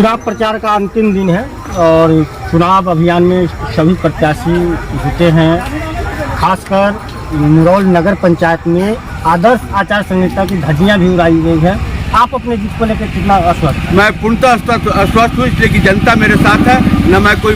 चुनाव प्रचार का अंतिम दिन है और चुनाव अभियान में सभी प्रत्याशी जुटे हैं। खासकर मुरौल नगर पंचायत में आदर्श आचार संहिता की धज्जियां भी उड़ाई गई है। आप अपने जीत को लेकर कितना आश्वस्त? मैं पूर्णतः आश्वस्त हूँ, इसलिए कि जनता मेरे साथ है। न मैं कोई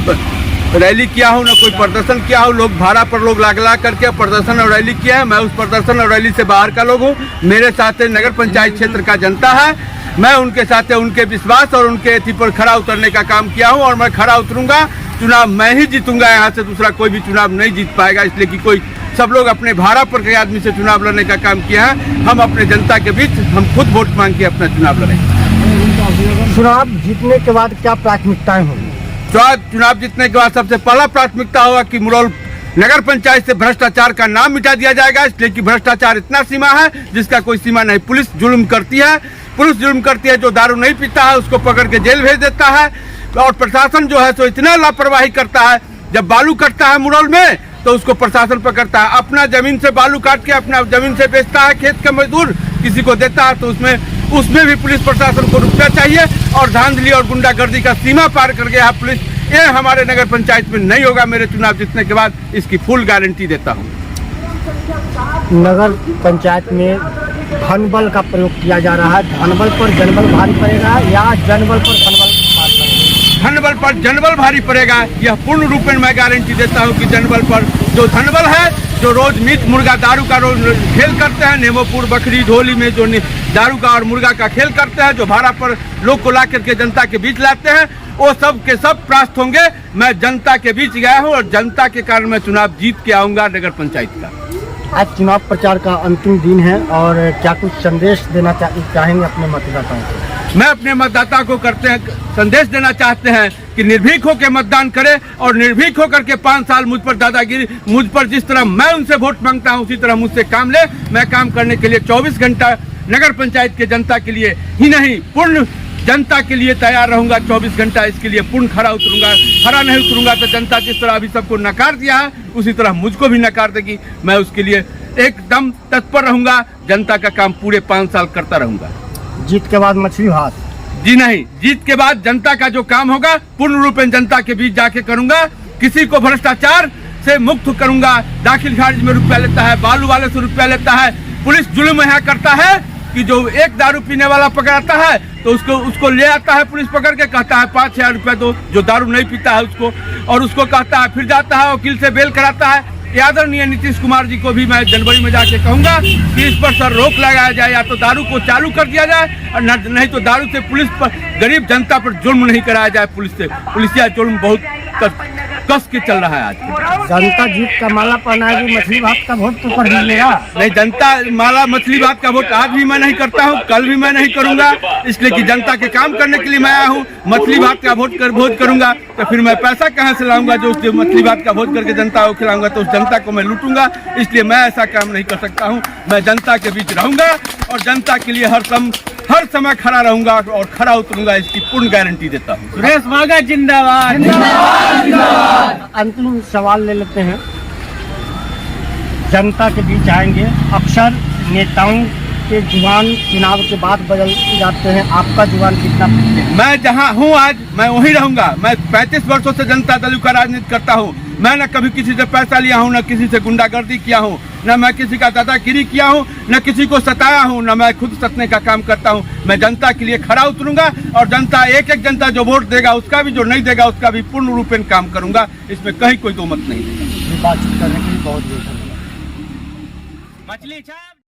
रैली किया हूँ, न कोई प्रदर्शन किया हूँ। लोग भाड़ा पर लोग ला करके प्रदर्शन और रैली किया है। मैं उस प्रदर्शन और रैली से बाहर का लोग हूँ। मेरे साथ नगर पंचायत क्षेत्र का जनता है। मैं उनके साथ उनके विश्वास और उनके एथी पर खरा उतरने का काम किया हूँ और मैं खरा उतरूंगा। चुनाव मैं ही जीतूंगा, यहाँ से दूसरा कोई भी चुनाव नहीं जीत पाएगा। इसलिए कि कोई सब लोग अपने भाड़ा पर के आदमी से चुनाव लड़ने का काम किया है। हम अपने जनता के बीच हम खुद वोट मांग के अपना चुनाव लड़ेंगे। चुनाव जीतने के बाद क्या प्राथमिकताएं होंगी? चुनाव जीतने के बाद सबसे पहला प्राथमिकता होगा कि मुरौल नगर पंचायत से भ्रष्टाचार का नाम मिटा दिया जाएगा। इसलिए कि भ्रष्टाचार इतना सीमा है जिसका कोई सीमा नहीं। पुलिस जुल्म करती है, जो दारू नहीं पीता है उसको पकड़ के जेल भेज देता है। और प्रशासन जो है सो इतना लापरवाही करता है। जब बालू कटता है मुरौल में तो उसको प्रशासन पकड़ता है, अपना जमीन से बालू काट के अपना जमीन से बेचता है। खेत का मजदूर किसी को देता है तो उसमें भी पुलिस प्रशासन को रुकना चाहिए। और धांधली और गुंडागर्दी का सीमा पार कर गया पुलिस, ये हमारे नगर पंचायत में नहीं होगा। मेरे चुनाव जीतने के बाद इसकी फुल गारंटी देता हूँ। नगर पंचायत में धनबल का प्रयोग किया जा रहा है। धनबल पर जनबल भारी पड़ेगा या जनबल पर धनबल? धनबल पर जनबल भारी पड़ेगा, यह पूर्ण रूप में मैं गारंटी देता हूं कि जनबल पर जो धनबल है, जो रोज मीट मुर्गा दारू का रोज खेल करते हैं, नेमोपुर बकरी ढोली में जो दारू का और मुर्गा का खेल करते हैं, जो भाड़ा पर लोग को ला करके जनता के बीच लाते हैं, वो सब के सब परास्त होंगे। मैं जनता के बीच गया हूँ और जनता के कारण मैं चुनाव जीत के आऊंगा नगर पंचायत का। आज चुनाव प्रचार का अंतिम दिन है और क्या कुछ संदेश देना चाहेंगे अपने मतदाताओं को? मैं अपने मतदाता को संदेश देना चाहते हैं कि निर्भीक होकर मतदान करें और निर्भीक होकर के 5 साल मुझ पर दादागिरी, मुझ पर जिस तरह मैं उनसे वोट मांगता हूं उसी तरह मुझसे काम ले। मैं काम करने के लिए 24 घंटा नगर पंचायत के जनता के लिए ही नहीं पूर्ण जनता के लिए तैयार रहूंगा। 24 घंटा इसके लिए पूर्ण खरा उतरूंगा। खरा नहीं उतरूंगा तो जनता जिस तरह अभी सबको नकार दिया है उसी तरह मुझको भी नकार देगी। मैं उसके लिए एकदम तत्पर रहूंगा। जनता का काम पूरे 5 साल करता रहूंगा। जीत के बाद मछली भात? जी नहीं, जीत के बाद जनता का जो काम होगा पूर्ण रूप में जनता के बीच जाके करूंगा। किसी को भ्रष्टाचार से मुक्त करूंगा। दाखिल खारिज में रुपया लेता है, बालू वाले से रुपया लेता है, पुलिस जुल्म यहाँ करता है कि जो एक दारू पीने वाला पकड़ाता है तो उसको ले आता है पुलिस पकड़ के, कहता है 5,000 रुपया दो। जो दारू नहीं पीता है उसको, और उसको कहता है, फिर जाता है वकील से बेल कराता है। आदरणीय नीतीश कुमार जी को भी मैं जनवरी में जाके कहूंगा कि इस पर सर रोक लगाया जाए, या तो दारू को चालू कर दिया जाए और नहीं तो दारू से पुलिस पर, गरीब जनता पर जुल्म नहीं कराया जाए। पुलिसिया जुल्म बहुत कस के चल रहा है आज। जनता जीत का माला पहनाएगी, मछली भात का वोट तो कर दीजिएगा। नहीं, जनता माला मछली भात का वोट आज भी मैं नहीं करता हूँ, कल भी मैं नहीं करूंगा। इसलिए कि जनता के काम करने के लिए मैं आया हूँ। मछली भात का भोज करूंगा तो फिर मैं पैसा कहाँ से लाऊंगा? जो उस मछली भात का भोज करके जनता को खिलाऊंगा तो उस जनता को मैं लूटूंगा। इसलिए मैं ऐसा काम नहीं कर सकता हूँ। मैं जनता के बीच रहूंगा और जनता के लिए हर समय खड़ा रहूंगा और खड़ा उतरूंगा, इसकी पूर्ण गारंटी देता हूँ। सुरेश वागा जिंदाबाद। अंतिम सवाल ले लेते हैं। जनता के बीच आएंगे, अक्सर नेताओं के जुबान चुनाव के बाद बदल जाते हैं, आपका जुबान कितना? मैं जहां हूं आज मैं वहीं रहूंगा। मैं 35 वर्षों से जनता दल का राजनीति करता हूं। मैं न कभी किसी से पैसा लिया हूं, न किसी से गुंडागर्दी किया हूं, न मैं किसी का दादागिरी किया हूं, न किसी को सताया हूं, न मैं खुद सतने का काम करता हूं। मैं जनता के लिए खड़ा उतरूंगा और जनता एक जनता जो वोट देगा उसका भी, जो नहीं देगा उसका भी पूर्ण रूप में काम करूंगा। इसमें कहीं कोई दो मत नहीं है। बातचीत करने के लिए बहुत बहुत धन्यवाद। मछली